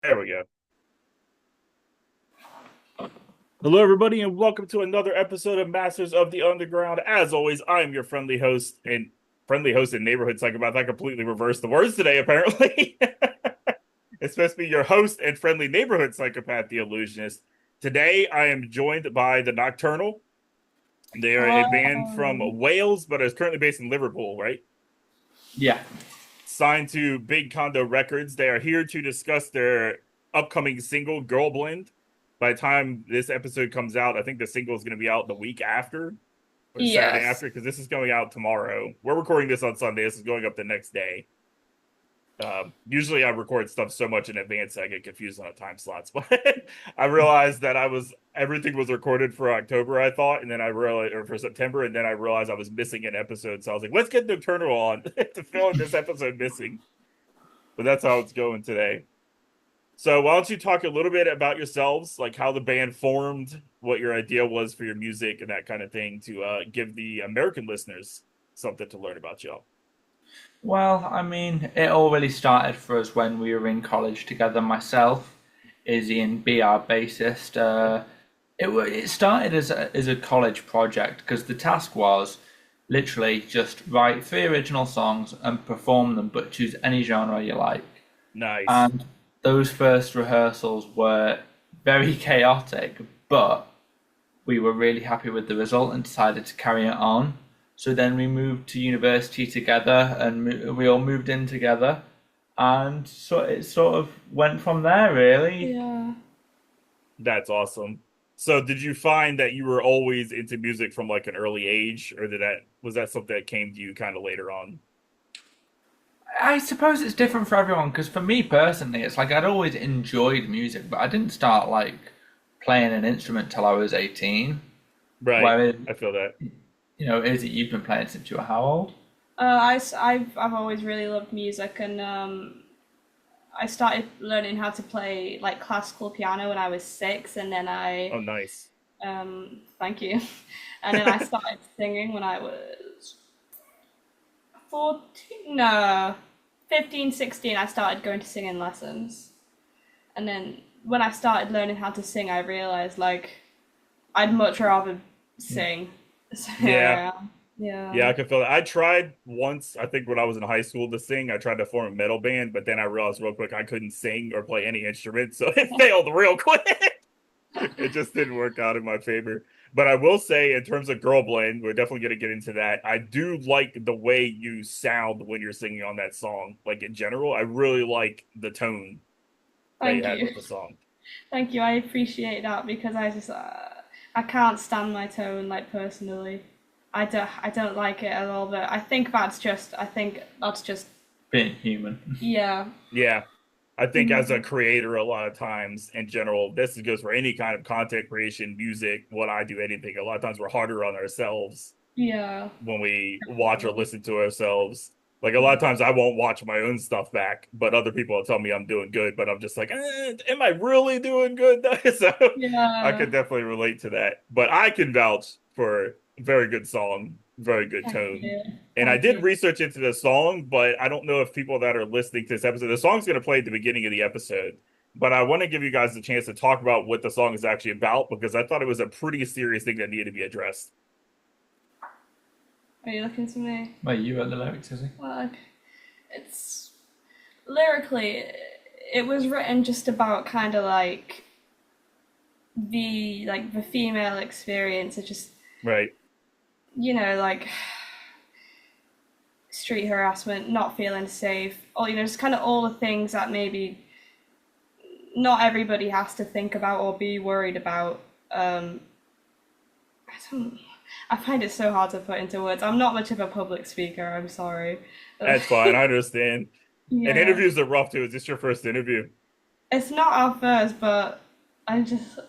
There we go. Hello, everybody, and welcome to another episode of Masters of the Underground. As always, I'm your friendly host and neighborhood psychopath. I completely reversed the words today, apparently. It's supposed to be your host and friendly neighborhood psychopath, the Illusionist. Today, I am joined by the Nocturnal. They are a band from Oh, Wales, but is currently based in Liverpool, right? Yeah. Signed to Big Condo Records. They are here to discuss their upcoming single, Girlblend. By the time this episode comes out, I think the single is going to be out the week after or Saturday yes. after because this is going out tomorrow. We're recording this on Sunday. This is going up the next day. Usually I record stuff so much in advance I get confused on the time slots, but I realized that everything was recorded for October, I thought, and then I realized, or for September, and then I realized I was missing an episode. So I was like, let's get Nocturnal on to fill in this episode missing. But that's how it's going today. So why don't you talk a little bit about yourselves, like how the band formed, what your idea was for your music and that kind of thing to give the American listeners something to learn about y'all. Well, it all really started for us when we were in college together. Myself, Izzy, and B, our bassist. It started as a college project because the task was literally just write three original songs and perform them, but choose any genre you like. Nice. And those first rehearsals were very chaotic, but we were really happy with the result and decided to carry it on. So then we moved to university together and we all moved in together. And so it sort of went from there, really. Yeah. That's awesome. So did you find that you were always into music from like an early age, or was that something that came to you kind of later on? I suppose it's different for everyone because for me personally, it's like I'd always enjoyed music, but I didn't start like playing an instrument till I was 18. Right. Whereas, I feel that. is it you've been playing since you were how old? I've always really loved music, and I started learning how to play like classical piano when I was 6, and then Oh, nice. thank you, and then I started singing when I was 14, no, 15, 16. I started going to singing lessons, and then when I started learning how to sing, I realized like I'd much rather sing. So Yeah. yeah. Yeah, I can feel that. I tried once, I think when I was in high school to sing. I tried to form a metal band, but then I realized real quick I couldn't sing or play any instrument, so it failed real quick. It just didn't work out in my favor. But I will say, in terms of Girl Blend, we're definitely going to get into that. I do like the way you sound when you're singing on that song. Like in general, I really like the tone that you Thank had you. with the song. Thank you. I appreciate that because I can't stand my tone like personally. I don't like it at all. But I think that's just Being human. yeah. Yeah. I think as a Mm, creator, a lot of times in general, this goes for any kind of content creation, music, what I do, anything. A lot of times we're harder on ourselves yeah. when we watch or Definitely. listen to ourselves. Like a lot of times I won't watch my own stuff back, but other people will tell me I'm doing good, but I'm just like, am I really doing good though? So I Yeah. could definitely relate to that. But I can vouch for very good song, very good Thank tone. you. And I Thank did you. research into the song, but I don't know if people that are listening to this episode, the song's going to play at the beginning of the episode. But I want to give you guys a chance to talk about what the song is actually about because I thought it was a pretty serious thing that needed to be addressed. Are you looking to me? Well, you wrote the lyrics, is he? Well, it's lyrically, it was written just about kind of like the female experience of just Right. like street harassment, not feeling safe, or just kind of all the things that maybe not everybody has to think about or be worried about. I don't. I find it so hard to put into words. I'm not much of a public speaker. I'm sorry. That's fine. I understand. And Yeah, interviews are rough too. Is this your first interview? it's not our first, but I'm just.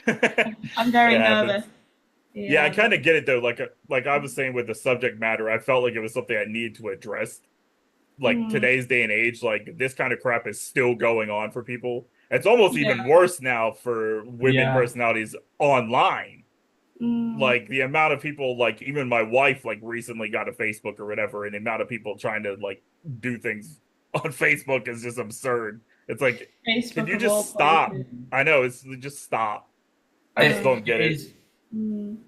It I'm very nervous. happens. Yeah, I Yeah, kind of get it though. Like I was saying with the subject matter, I felt like it was something I needed to address. Like mm, today's day and age, like this kind of crap is still going on for people. It's almost even yeah, worse now for women Yeah. personalities online. mm, Like the amount of people, like even my wife, like recently got a Facebook or whatever, and the amount of people trying to like do things on Facebook is just absurd. It's like, can Facebook you of all just stop? places. I know, it's just stop. I just It don't get it. is.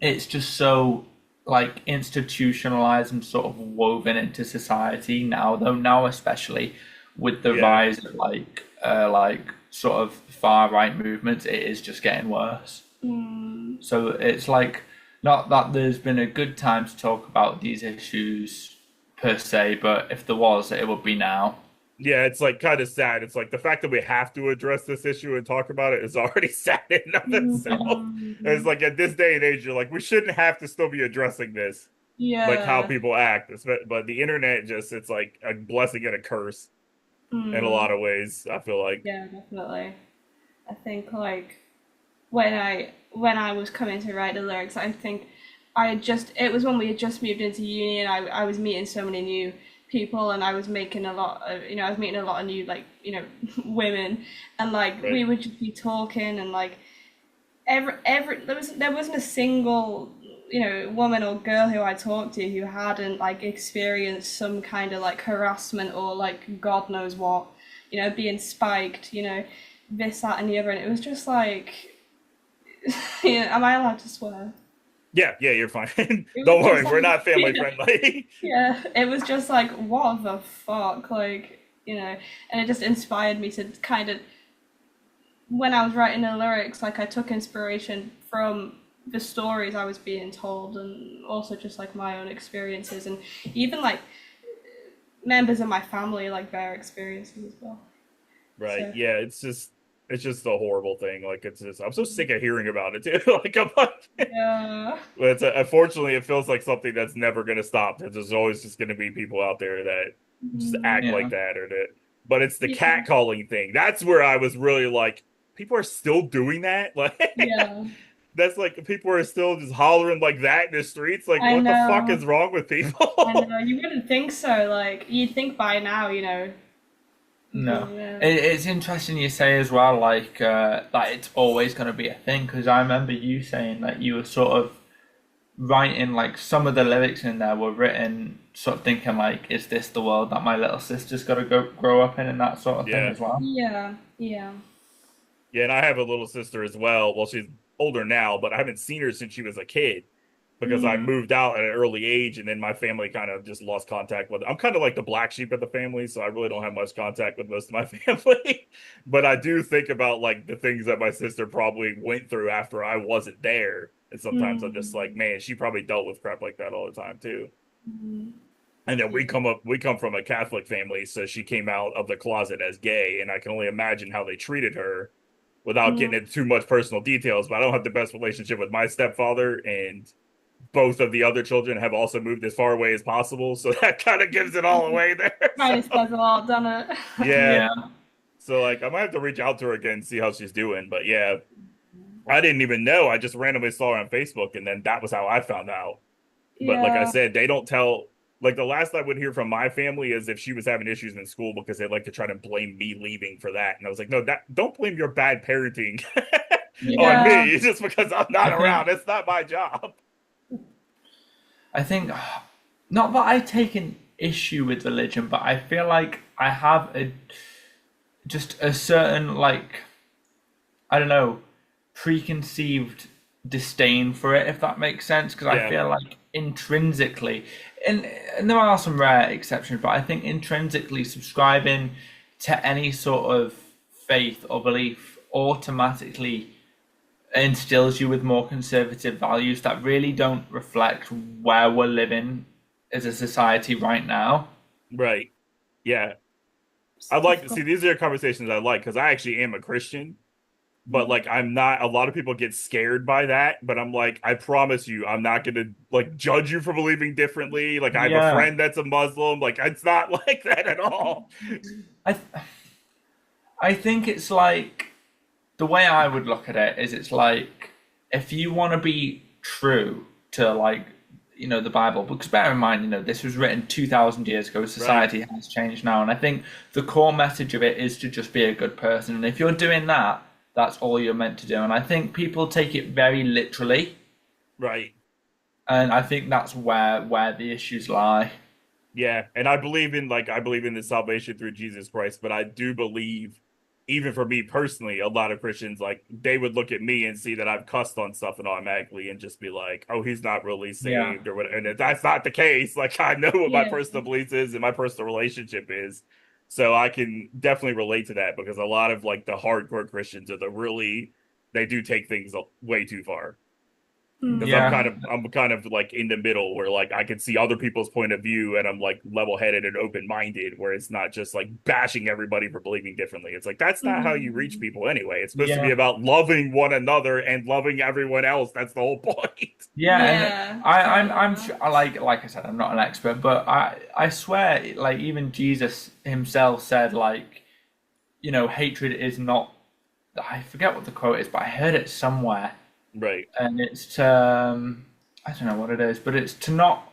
It's just so like institutionalized and sort of woven into society now, though now especially with the Yeah. rise of like sort of far right movements, it is just getting worse. Mm, So it's like not that there's been a good time to talk about these issues per se, but if there was, it would be now. Yeah, it's like kind of sad. It's like the fact that we have to address this issue and talk about it is already sad in and of itself. It's like at this day and age, you're like, we shouldn't have to still be addressing this, like how yeah. people act. But the internet just, it's like a blessing and a curse in a lot Mm, of ways, I feel like. yeah, definitely. I think like when I was coming to write the lyrics, I think it was when we had just moved into uni and I was meeting so many new people and I was making a lot of I was meeting a lot of new like women and like Right. we would just be talking and like every there wasn't a single woman or girl who I talked to who hadn't like experienced some kind of like harassment or like God knows what, being spiked, this, that, and the other, and it was just like, am I allowed to swear? Yeah, yeah, you're fine. It Don't was worry, just we're like, not family friendly. yeah, it was just like, what the fuck, like, and it just inspired me to kind of, when I was writing the lyrics, like I took inspiration from the stories I was being told, and also just like my own experiences, and even like members of my family, like their experiences as well. Right. So Yeah, it's just a horrible thing. Like it's just, I'm so sick of hearing about it too. Like I'm like, yeah. but unfortunately it feels like something that's never going to stop. There's always just going to be people out there that just act Yeah. like that or that. But it's the Yeah. cat calling thing. That's where I was really like, people are still doing that. Like Yeah. that's like people are still just hollering like that in the streets. Like I what the fuck know. is wrong with I people? know. You wouldn't think so. Like you'd think by now, No, Yeah. it's interesting you say as well, like that it's always going to be a thing. Because I remember you saying that you were sort of writing like some of the lyrics in there were written sort of thinking like, is this the world that my little sister's got to go grow up in, and that sort of thing Yeah. as well. Yeah. Yeah. Yeah, and I have a little sister as well. Well, she's older now, but I haven't seen her since she was a kid because I Mm. moved out at an early age, and then my family kind of just lost contact with. I'm kind of like the black sheep of the family, so I really don't have much contact with most of my family. But I do think about like the things that my sister probably went through after I wasn't there, and sometimes I'm just like, Mm. man, she probably dealt with crap like that all the time too. Mm. And then Yeah. we come from a Catholic family, so she came out of the closet as gay, and I can only imagine how they treated her without getting Mm. into too much personal details. But I don't have the best relationship with my stepfather, and both of the other children have also moved as far away as possible, so that kind of gives it all away there. So Kind of says a lot, doesn't it? yeah, Yeah, so like I might have to reach out to her again and see how she's doing. But yeah, I didn't even know. I just randomly saw her on Facebook, and then that was how I found out. But like I Yeah. said, they don't tell. Like the last I would hear from my family is if she was having issues in school because they like to try to blame me leaving for that. And I was like, no, that don't blame your bad parenting on yeah. Yeah. me just because I'm I not around. think It's not my job. I think not that I take an issue with religion, but I feel like I have a just a certain like I don't know preconceived disdain for it, if that makes sense. Because I Yeah, feel like intrinsically, and there are some rare exceptions, but I think intrinsically subscribing to any sort of faith or belief automatically instills you with more conservative values that really don't reflect where we're living as a society right now. right. Yeah. It's I like see difficult. these are conversations I like because I actually am a Christian, but Mm. like I'm not. A lot of people get scared by that, but I'm like, I promise you, I'm not gonna like judge you for believing differently. Like I have a Yeah, friend that's a Muslim. Like it's not like that at all. I I think it's like the way I would look at it is it's like if you want to be true to like the Bible, because bear in mind this was written 2,000 years ago. Right. Society has changed now, and I think the core message of it is to just be a good person, and if you're doing that, that's all you're meant to do. And I think people take it very literally, Right. and I think that's where the issues lie. Yeah, and I believe in the salvation through Jesus Christ, but I do believe even for me personally, a lot of Christians, like, they would look at me and see that I've cussed on stuff and automatically and just be like, oh, he's not really Yeah. saved or whatever. And that's not the case. Like, I know what my Yeah. personal beliefs is and my personal relationship is. So I can definitely relate to that because a lot of like the hardcore Christians are they do take things way too far. Because Yeah. I'm kind of like in the middle where like I can see other people's point of view and I'm like level headed and open minded where it's not just like bashing everybody for believing differently. It's like that's not how you reach people anyway. It's supposed to be Yeah. about loving one another and loving everyone else. That's the whole point. Yeah, Yeah, and I'm totally. sure, like I said, I'm not an expert, but I swear, like even Jesus himself said, like, hatred is not. I forget what the quote is, but I heard it somewhere, Right. and it's to I don't know what it is, but it's to not,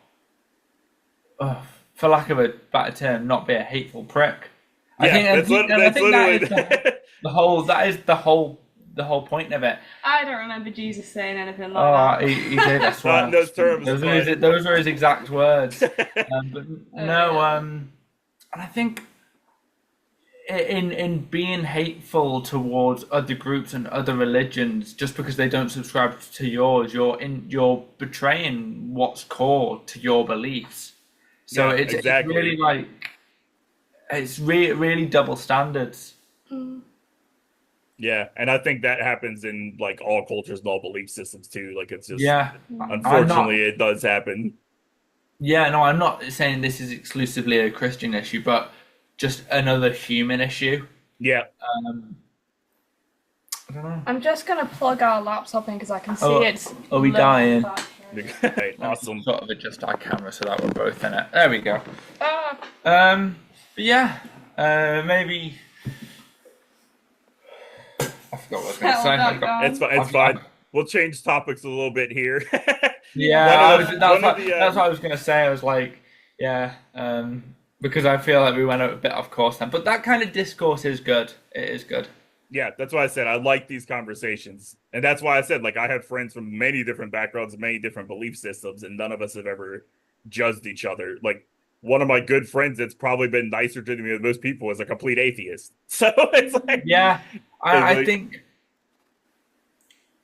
for lack of a better term, not be a hateful prick. I Yeah, think, and I that's think that literally is the whole point of it. I don't remember Jesus saying anything like Oh, that. he did. I not in swear. those terms, Those were his exact words. But no, yeah. and I think in being hateful towards other groups and other religions, just because they don't subscribe to yours, you're betraying what's core to your beliefs. So Yeah, it's exactly. really like it's really double standards. Yeah, and I think that happens in like all cultures and all belief systems too. Like it's just Yeah, I'm not. unfortunately it does happen. Yeah, no, I'm not saying this is exclusively a Christian issue, but just another human issue. Yeah. I don't know. I'm just gonna plug our laptop in because I can see Oh, it's. are we low on dying? battery. Right, Let me awesome. sort of adjust our camera so that we're both in it. There we go. Ah, But yeah, maybe I forgot what I was going to say. settle I've back got, It's down. fine. It's I've, fine. I've, We'll change topics a little bit here. yeah, One of that's what I was going to say. I was like, yeah, because I feel like we went a bit off course then. But that kind of discourse is good. It is good. yeah, that's why I said I like these conversations. And that's why I said like I have friends from many different backgrounds, many different belief systems, and none of us have ever judged each other. Like one of my good friends that's probably been nicer to me than most people is a complete atheist. So Yeah, it's I like think.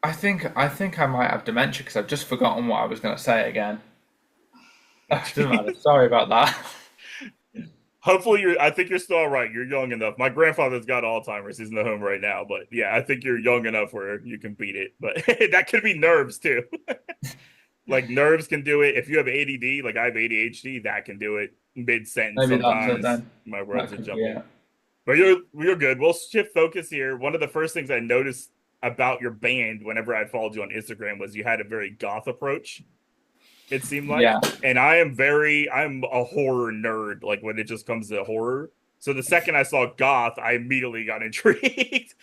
I think I might have dementia because I've just forgotten what I was going to say again. Doesn't matter. Sorry about that. hopefully I think you're still all right. You're young enough. My grandfather's got Alzheimer's. He's in the home right now. But yeah, I think you're young enough where you can beat it. But that could be nerves too. Like nerves can do it. If you have ADD, like I have ADHD, that can do it mid sentence Maybe that's it sometimes. then. My That words are could be jumbled. it. But you're good. We'll shift focus here. One of the first things I noticed about your band whenever I followed you on Instagram was you had a very goth approach, it seemed like. Yeah. And I'm a horror nerd, like when it just comes to horror. So the second I saw goth, I immediately got intrigued.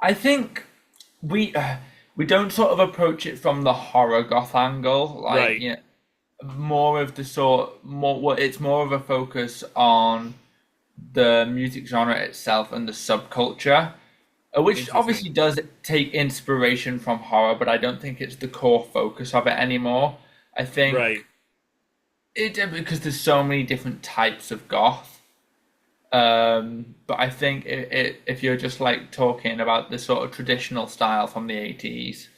I think we don't sort of approach it from the horror goth angle, like Right. more of the sort more what it's more of a focus on the music genre itself and the subculture, which obviously Interesting. does take inspiration from horror, but I don't think it's the core focus of it anymore. I think Right. it because there's so many different types of goth. But I think if you're just like talking about the sort of traditional style from the 80s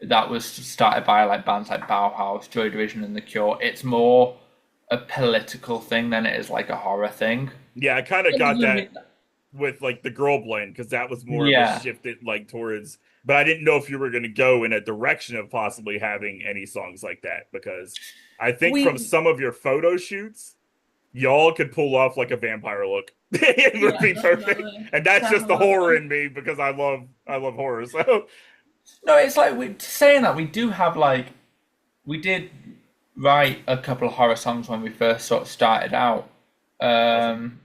that was started by like bands like Bauhaus, Joy Division, and The Cure, it's more a political thing than it is like a horror thing. Yeah, I kind of got that with like the Girlblend because that was more of a Yeah, shifted like towards, but I didn't know if you were going to go in a direction of possibly having any songs like that because I think from we some of your photo shoots y'all could pull off like a vampire look. It would Yeah, be perfect. definitely. And that's just the horror Definitely. in me because I love horror. So no, it's like we saying that we do have like we did write a couple of horror songs when we first sort of started out. awesome. Um,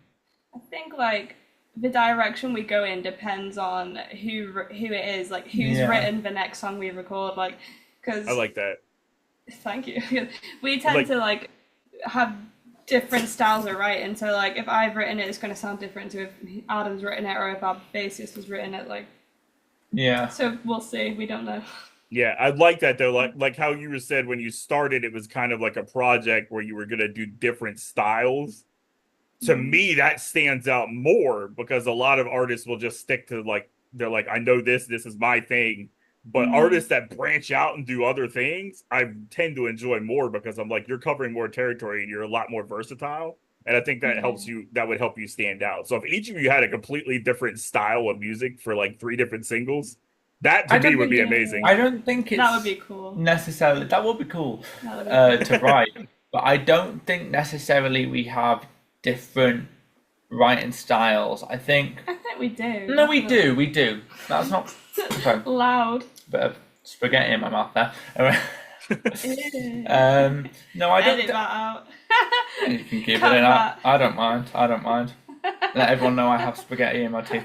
I think like the direction we go in depends on who it is, like who's yeah, written the next song we record, like I because like that. thank you. We I tend like to like have different styles of writing, so like if I've written it, it's going to sound different to if Adam's written it or if our bassist has written it. Like yeah, so, we'll see. We don't know. yeah, I like that though. Like how you were said when you started, it was kind of like a project where you were gonna do different styles to me that stands out more because a lot of artists will just stick to like they're like I know this is my thing, but artists that branch out and do other things I tend to enjoy more because I'm like you're covering more territory and you're a lot more versatile, and I think that helps you, that would help you stand out. So if each of you had a completely different style of music for like 3 different singles, that to me would be amazing. I don't think it's That would be cool. necessarily. That would be cool That would be to write, but I don't think necessarily we have different writing styles. I think we do. no, we do. That's not sorry, loud. bit of spaghetti in my mouth there. No, I don't. Edit that out. You can keep Cut it in. that. I don't mind. Let everyone know I have spaghetti in my teeth.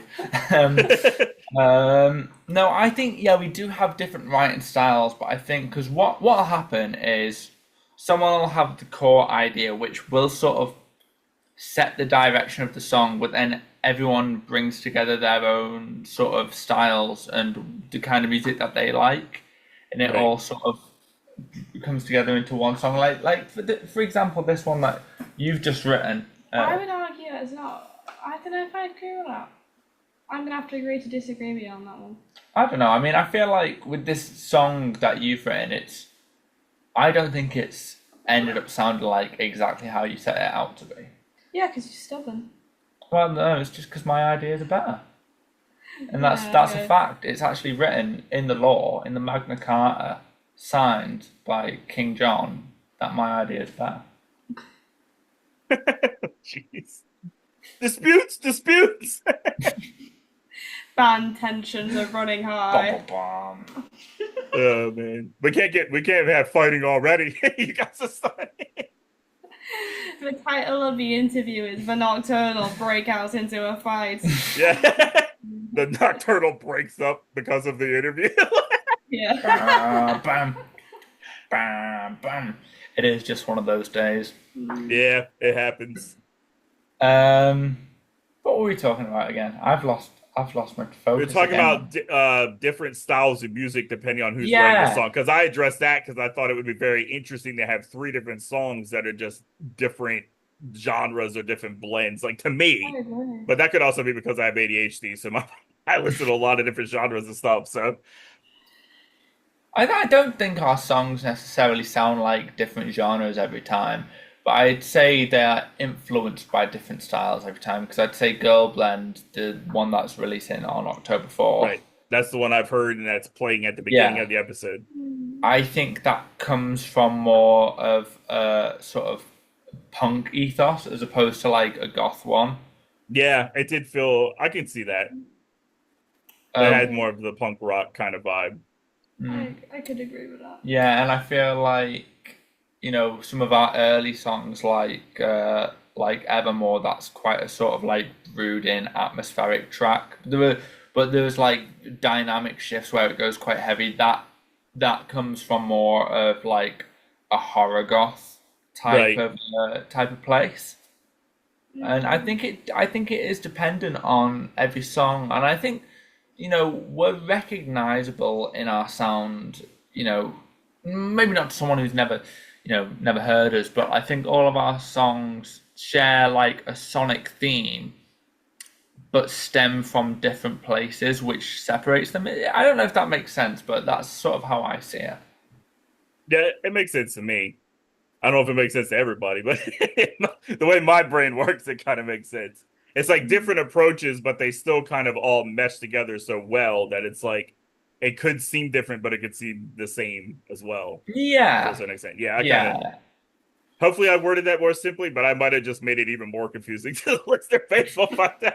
No, I think we do have different writing styles, but I think because what'll happen is someone will have the core idea, which will sort of set the direction of the song, but then everyone brings together their own sort of styles and the kind of music that they like, and it all sort of comes together into one song. Like for example, this one that you've just written. I would argue it's not. I don't know if I'd agree with that. I'm gonna have to agree to disagree with you on that one. I don't know. I mean, I feel like with this song that you've written, I don't think it's ended up sounding like exactly how you set it out to be. Yeah, because you're stubborn. Well, no, it's just because my ideas are better. And that's a fact. It's actually written in the law, in the Magna Carta, signed by King John, that my ideas are better. Jeez. Disputes. Band tensions are running high. Oh man, we can't have fighting already. You guys are starting. The title of the interview is "The Nocturnal Breakouts into a Fight." Yeah, the Nocturnal breaks up because of the interview. Yeah. Bam, bam, bam. It is just one of those days. Yeah, it happens. What were we talking about again? I've lost my focus. We were talking about different styles of music depending on who's writing the song. Because I addressed that because I thought it would be very interesting to have 3 different songs that are just different genres or different blends, like to me. But that could also be because I have ADHD, so I listen to a lot of different genres and stuff. So I don't think our songs necessarily sound like different genres every time. But I'd say they're influenced by different styles every time. Because I'd say Girlblend, the one that's releasing on October 4th. Right. That's the one I've heard and that's playing at the beginning of the episode. I think that comes from more of a sort of punk ethos as opposed to like a goth one. Yeah, it did feel, I can see that. It had more of the punk rock kind of vibe. I could agree with that. Yeah, and I feel like, you know, some of our early songs like Evermore, that's quite a sort of like brooding atmospheric track. There was like dynamic shifts where it goes quite heavy. That comes from more of like a horror goth type of place. And I think it is dependent on every song, and I think, you know, we're recognizable in our sound, you know, maybe not to someone who's never heard us, but I think all of our songs share like a sonic theme, but stem from different places, which separates them. I don't know if that makes sense, but that's sort of how I see it. Yeah, it makes sense to me. I don't know if it makes sense to everybody, but the way my brain works, it kind of makes sense. It's like different approaches, but they still kind of all mesh together so well that it's like it could seem different, but it could seem the same as well. Yeah. To a certain extent. Yeah, hopefully I worded that more simply, but I might have just made it even more confusing to the listener base. We'll find out.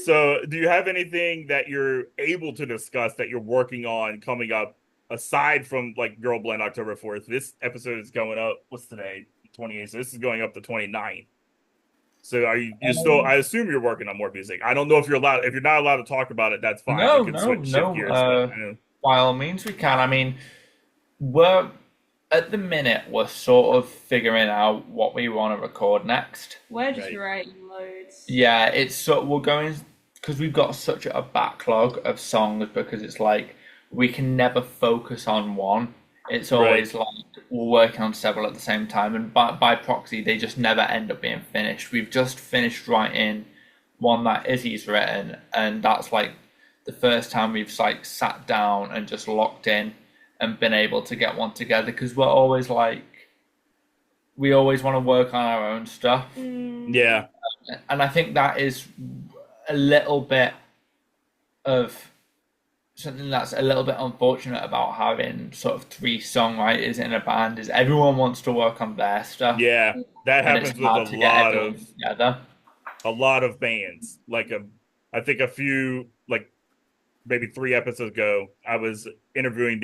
So, do you have anything that you're able to discuss that you're working on coming up aside from like Girlblend October 4th? This episode is going up. What's today? 28th. So this is going up the 29th. So are you still? I assume you're working on more music. I don't know if you're allowed. If you're not allowed to talk about it, that's fine. No. By all means, we can. I mean, we're at the minute we're sort of figuring out what we want to record next. We're just writing loads. Yeah, we're going because we've got such a backlog of songs because it's like we can never focus on one. It's always like we're working on several at the same time, and by proxy, they just never end up being finished. We've just finished writing one that Izzy's written, and that's like the first time we've like sat down and just locked in and been able to get one together, because we're always like, we always want to work on our own stuff. Yeah. And I think that is a little bit of something that's a little bit unfortunate about having sort of three songwriters in a band, is everyone wants to work on their stuff. Yeah, that happens with a lot of bands. Like I think a few, like maybe 3 episodes ago, I was interviewing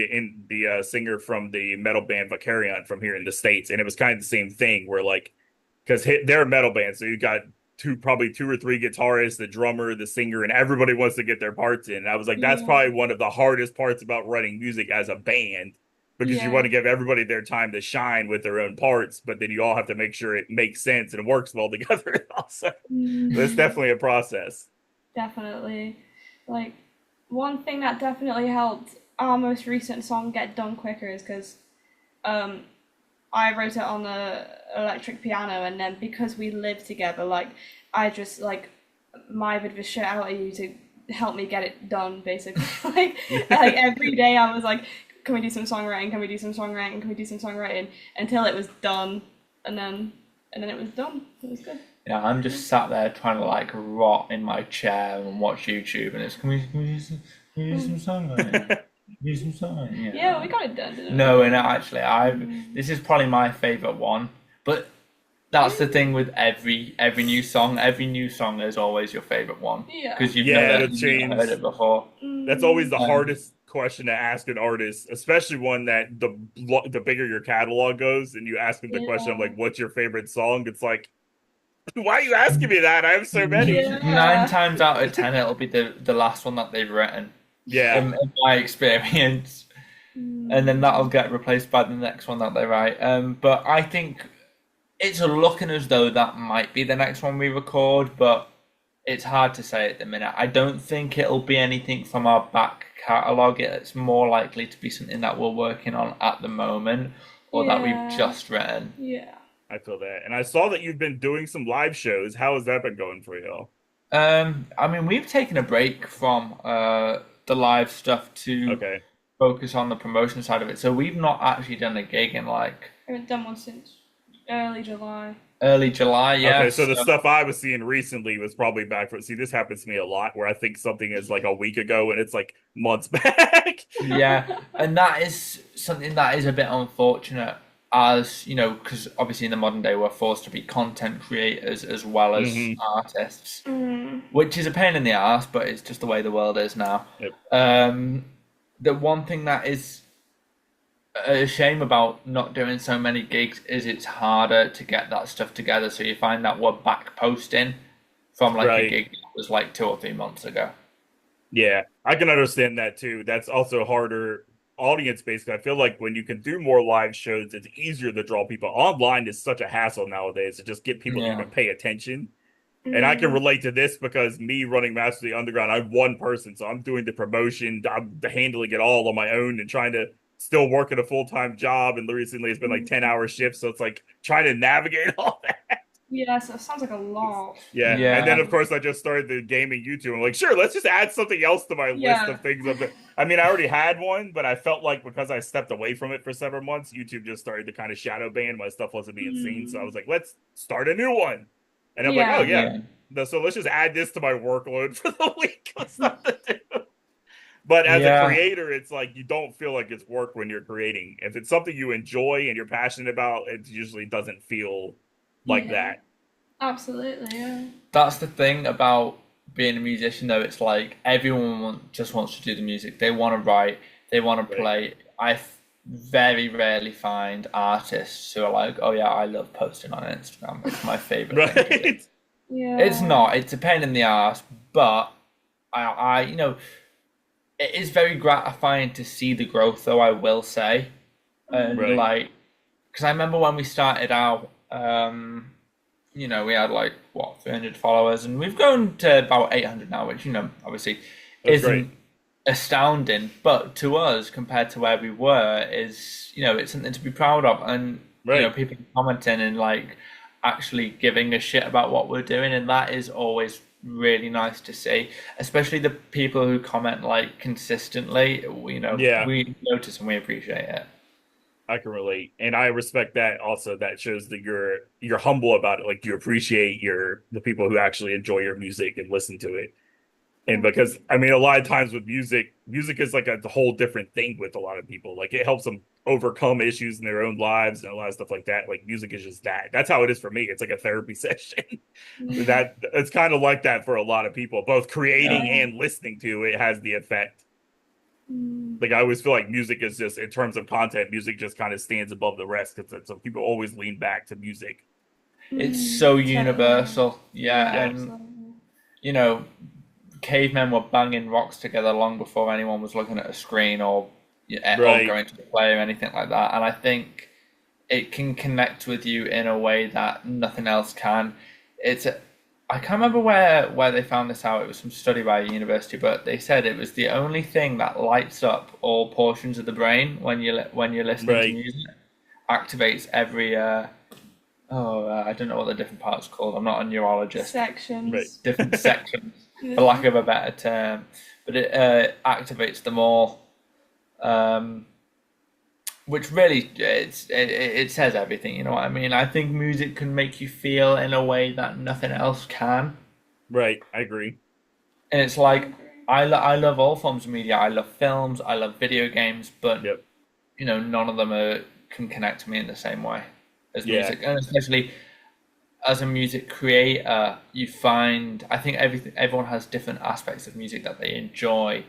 the singer from the metal band Vicarion from here in the States, and it was kind of the same thing where like, because they're a metal band, so you got probably 2 or 3 guitarists, the drummer, the singer, and everybody wants to get their parts in. And I was like, that's probably one of the hardest parts about writing music as a band, because you want to give everybody their time to shine with their own parts, but then you all have to make sure it makes sense and works well together. Also, it's definitely a process. Definitely. Like, one thing that definitely helped our most recent song get done quicker is because I wrote it on the electric piano, and then because we live together, like, I just, like, my bit of a shit out at you to help me get it done, basically. like every day I was like, can we do some songwriting? Can we do some songwriting? Can we do some songwriting? Until it was done, and then it was done. It was good. Yeah, I'm just sat there trying to like rot in my chair and watch YouTube, and it's can we do some songwriting? Do some songwriting? Yeah, we got it done, didn't we? No, and actually, this is probably my favorite one, but that's the thing with every new song. Every new song is always your favorite one, because you've never heard it before. That's always the hardest question to ask an artist, especially one that the bigger your catalog goes, and you ask them the question of like, what's your favorite song? It's like, why are you asking me that? I have so many. 9 times out of 10, it'll be the last one that they've written. Yeah, in my experience, and then that'll get replaced by the next one that they write. But I think it's looking as though that might be the next one we record, but it's hard to say at the minute. I don't think it'll be anything from our back catalogue. It's more likely to be something that we're working on at the moment, or that we've just written. Yeah. I feel that. And I saw that you've been doing some live shows. How has that been going for you? I mean, we've taken a break from the live stuff to focus on the promotion side of it. So we've not actually done a gig in like... I haven't done one since early July. Early July, yeah. Okay, so the stuff I was seeing recently was probably back for... See, this happens to me a lot, where I think something is like a week ago and it's like months back. Yeah, and that is something that is a bit unfortunate, as, you know, because obviously in the modern day we're forced to be content creators as well as artists, which is a pain in the ass, but it's just the way the world is now. The one thing that is a shame about not doing so many gigs is it's harder to get that stuff together, so you find that we're back posting from like a gig that was like 2 or 3 months ago. Yeah, I can understand that too. That's also harder audience based. I feel like when you can do more live shows, it's easier to draw people. Online is such a hassle nowadays to just get people to even pay attention. And I can relate to this because me running Master of the Underground, I'm one person, so I'm doing the promotion, I'm handling it all on my own and trying to still work at a full-time job. And recently it's been like 10-hour shifts, so it's like trying to navigate all that. Yeah, so it sounds like a lot. Yeah. And then of course I just started the gaming YouTube. I'm like, sure, let's just add something else to my list of things. I mean, I already had one, but I felt like because I stepped away from it for several months, YouTube just started to kind of shadow ban. My stuff wasn't being seen. So I was like, let's start a new one. And I'm like, oh yeah. So let's just add this to my workload for the week. What's stuff to do? But as a creator, it's like you don't feel like it's work when you're creating. If it's something you enjoy and you're passionate about, it usually doesn't feel like that. Absolutely, yeah. That's the thing about being a musician, though. It's like everyone just wants to do the music. They want to write. They want to play. I very rarely find artists who are like, oh yeah, I love posting on Instagram. It's my favorite thing to do. Yeah. It's not. It's a pain in the ass, but I you know, it is very gratifying to see the growth, though, I will say. And like, because I remember when we started out, you know, we had like 300 followers, and we've grown to about 800 now, which, you know, obviously isn't astounding. But to us, compared to where we were, is it's something to be proud of, and Right. people commenting and like actually giving a shit about what we're doing, and that is always really nice to see. Especially the people who comment like consistently. Yeah, We notice and we appreciate it. I can relate. And I respect that also. That shows that you're humble about it. Like you appreciate the people who actually enjoy your music and listen to it. And because I mean, a lot of times with music is like a whole different thing with a lot of people. Like it helps them overcome issues in their own lives and a lot of stuff like that. Like music is just that. That's how it is for me. It's like a therapy session. That it's kind of like that for a lot of people. Both Yeah. creating and listening to it has the effect. Mm. Like I always feel like music is just in terms of content, music just kind of stands above the rest because so people always lean back to music. It's so Totally. universal. Yeah, Yeah, Yeah. and absolutely. you know, cavemen were banging rocks together long before anyone was looking at a screen or Right. going to the play or anything like that. And I think it can connect with you in a way that nothing else can. It's I can't remember where they found this out. It was some study by a university, but they said it was the only thing that lights up all portions of the brain when you're listening to Right. music, activates every I don't know what the different parts are called. I'm not a neurologist. Right. Sections. Different sections, for Yeah. lack of a better term, but it activates them all, um, which really it says everything. You know what I mean? I think music can make you feel in a way that nothing else can, Right. I agree. and it's I like agree. I love all forms of media. I love films. I love video games, but Yep. none of them can connect to me in the same way as Yeah. music, and especially as a music creator, you find I think everyone has different aspects of music that they enjoy,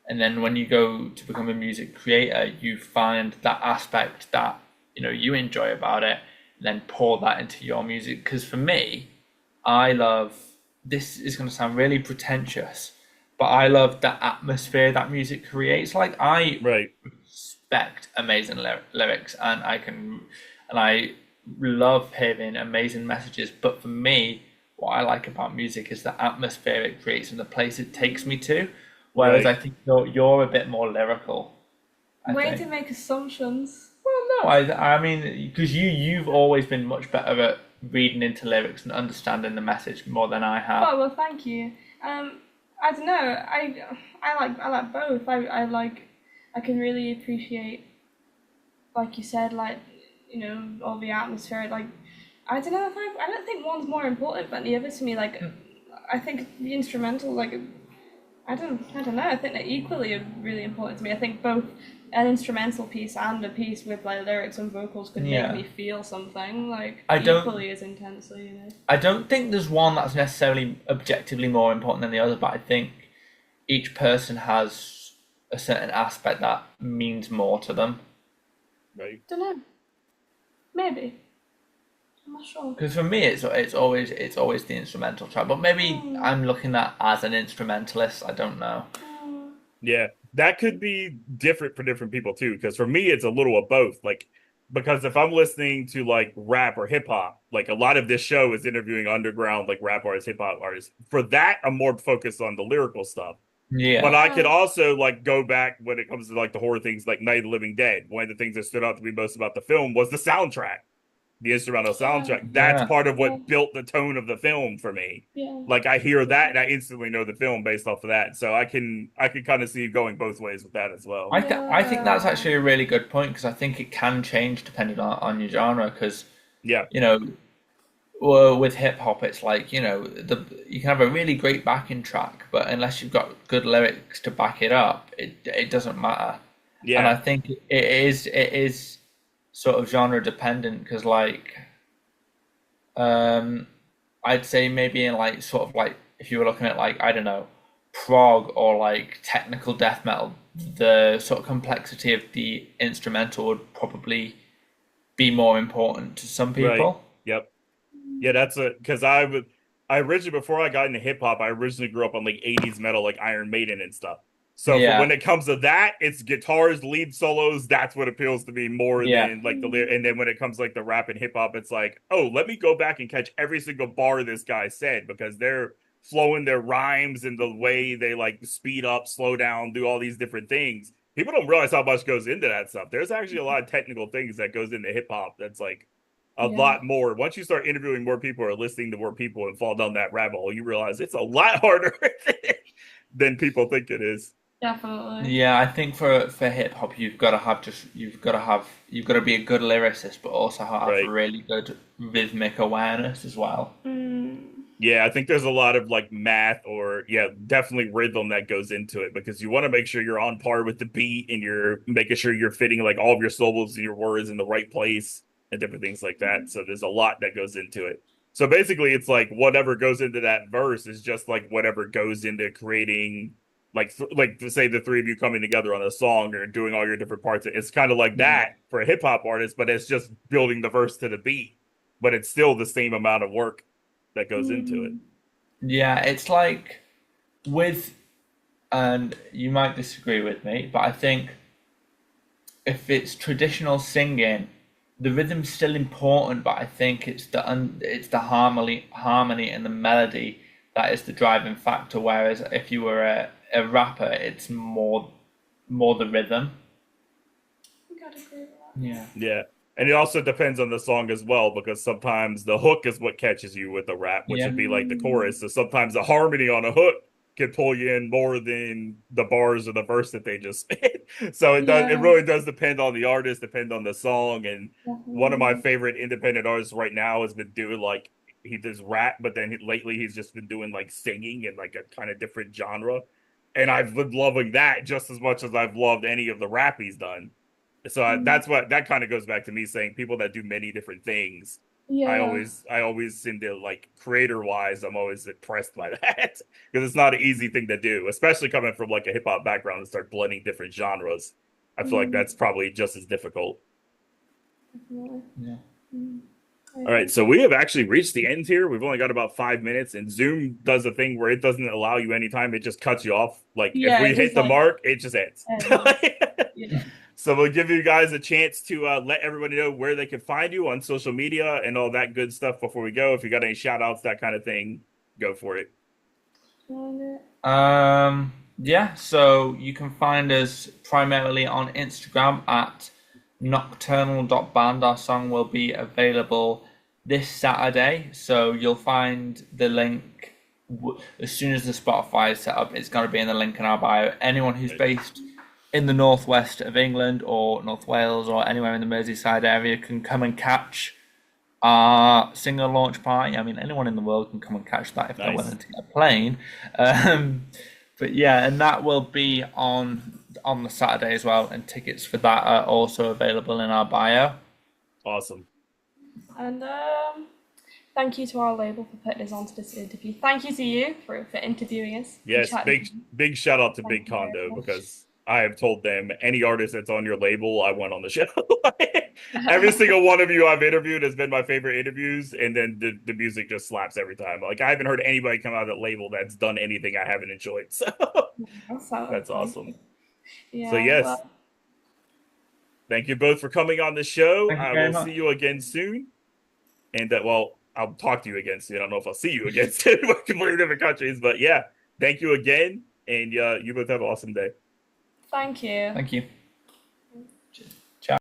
and then when you go to become a music creator, you find that aspect that you enjoy about it, and then pour that into your music. Because for me, I love this is going to sound really pretentious, but I love the atmosphere that music creates. Like I Right. respect amazing lyrics, and I love hearing amazing messages. But for me, what I like about music is the atmosphere it creates and the place it takes me to. Whereas I Right. think you're a bit more lyrical. I Way to think. make assumptions. Well, no, I mean, because you've always been much better at reading into lyrics and understanding the message more than I have. Oh well, thank you. I don't know. I like both. I can really appreciate, like you said, like all the atmosphere. Like I don't know if I don't think one's more important than the other to me. Like I think the instrumental, like I don't know. I think they're equally really important to me. I think both an instrumental piece and a piece with like lyrics and vocals could make Yeah, me feel something like I don't. equally as intensely. I don't think there's one that's necessarily objectively more important than the other, but I think each person has a certain aspect that means more to them. Right. Don't know. Maybe. I'm not sure. Because for me, it's always the instrumental track, but maybe Mm, I'm looking at as an instrumentalist. I don't know. mm, Yeah. That could be different for different people too. Because for me, it's a little of both. Like, because if I'm listening to like rap or hip hop, like a lot of this show is interviewing underground, like rap artists, hip hop artists. For that, I'm more focused on the lyrical stuff. But Yeah, I could yeah. also like go back when it comes to like the horror things like Night of the Living Dead. One of the things that stood out to me most about the film was the soundtrack, the instrumental Yeah. soundtrack. That's yeah. part of Yeah. what built the tone of the film for me. Yeah. Like I hear that and Totally. I instantly know the film based off of that. So I can kind of see going both ways with that as well. I think that's Yeah. actually a really good point because I think it can change depending on your genre. Because Yeah. you know, well, with hip hop, it's like you can have a really great backing track, but unless you've got good lyrics to back it up, it doesn't matter. And I Yeah. think it is sort of genre dependent because um, I'd say maybe in like sort of like if you were looking at like I don't know prog or like technical death metal, the sort of complexity of the instrumental would probably be more important to some Right. people. Yep. Yeah, that's a because I originally before I got into hip hop, I originally grew up on like 80s metal, like Iron Maiden and stuff. So for when Yeah, it comes to that, it's guitars, lead solos. That's what appeals to me more yeah, than like the lyric. And then when it comes like the rap and hip hop, it's like, oh, let me go back and catch every single bar this guy said because they're flow in their rhymes and the way they like speed up, slow down, do all these different things. People don't realize how much goes into that stuff. There's actually a lot of technical things that goes into hip hop that's like a lot more. Once you start interviewing more people or listening to more people and fall down that rabbit hole, you realize it's a lot harder than people think it is. Definitely. Yeah, I think for hip hop, you've got to be a good lyricist, but also have Right. really good rhythmic awareness as well. Yeah, I think there's a lot of like math or definitely rhythm that goes into it because you want to make sure you're on par with the beat and you're making sure you're fitting like all of your syllables and your words in the right place and different things like that. So there's a lot that goes into it. So basically it's like whatever goes into that verse is just like whatever goes into creating like to say the three of you coming together on a song or doing all your different parts. It's kind of like that for a hip hop artist, but it's just building the verse to the beat, but it's still the same amount of work that goes into it. Yeah, it's like with, and you might disagree with me, but I think if it's traditional singing, the rhythm's still important, but I think it's the harmony and the melody that is the driving factor. Whereas if you were a rapper, it's more the rhythm. I gotta agree with that. Yeah. Yeah. And it also depends on the song as well, because sometimes the hook is what catches you with a rap, which would be like the chorus. So sometimes the harmony on a hook can pull you in more than the bars or the verse that they just spit. So it really does depend on the artist, depend on the song. And one of my favorite independent artists right now has been doing like he does rap, but then lately he's just been doing like singing in like a kind of different genre. And I've been loving that just as much as I've loved any of the rap he's done. So that's what that kind of goes back to me saying people that do many different things. I always seem to like creator wise, I'm always impressed by that because it's not an easy thing to do, especially coming from like a hip hop background and start blending different genres. I feel like that's probably just as difficult. Yeah. All right, so we have actually reached the end here. We've only got about 5 minutes, and Zoom does a thing where it doesn't allow you any time; it just cuts you off. Like if we hit the mark, it just ends. So we'll give you guys a chance to let everybody know where they can find you on social media and all that good stuff before we go. If you got any shout outs, that kind of thing, go for it. Yeah, so you can find us primarily on Instagram at nocturnal.band. Our song will be available this Saturday, so you'll find the link as soon as the Spotify is set up. It's going to be in the link in our bio. Anyone who's based in the northwest of England or North Wales or anywhere in the Merseyside area can come and catch our single launch party. I mean, anyone in the world can come and catch that if they're willing to get a plane. But yeah, and that will be on the Saturday as well, and tickets for that are also available in our bio. Awesome. And thank you to our label for putting us onto this interview. Thank you to you for interviewing us. Yes, big shout out to Big Condo because I have told them any artist that's on your label, I want on the show. Every single one of you I've interviewed has been my favorite interviews, and then the music just slaps every time. Like I haven't heard anybody come out of that label that's done anything I haven't enjoyed. So that's awesome. Yeah, so yes, thank you both for coming on the show. I will see you again soon, and I'll talk to you again soon. I don't know if I'll see you again soon. We're completely different countries, but yeah, thank you again, and you both have an awesome day. Thank you. Thank you.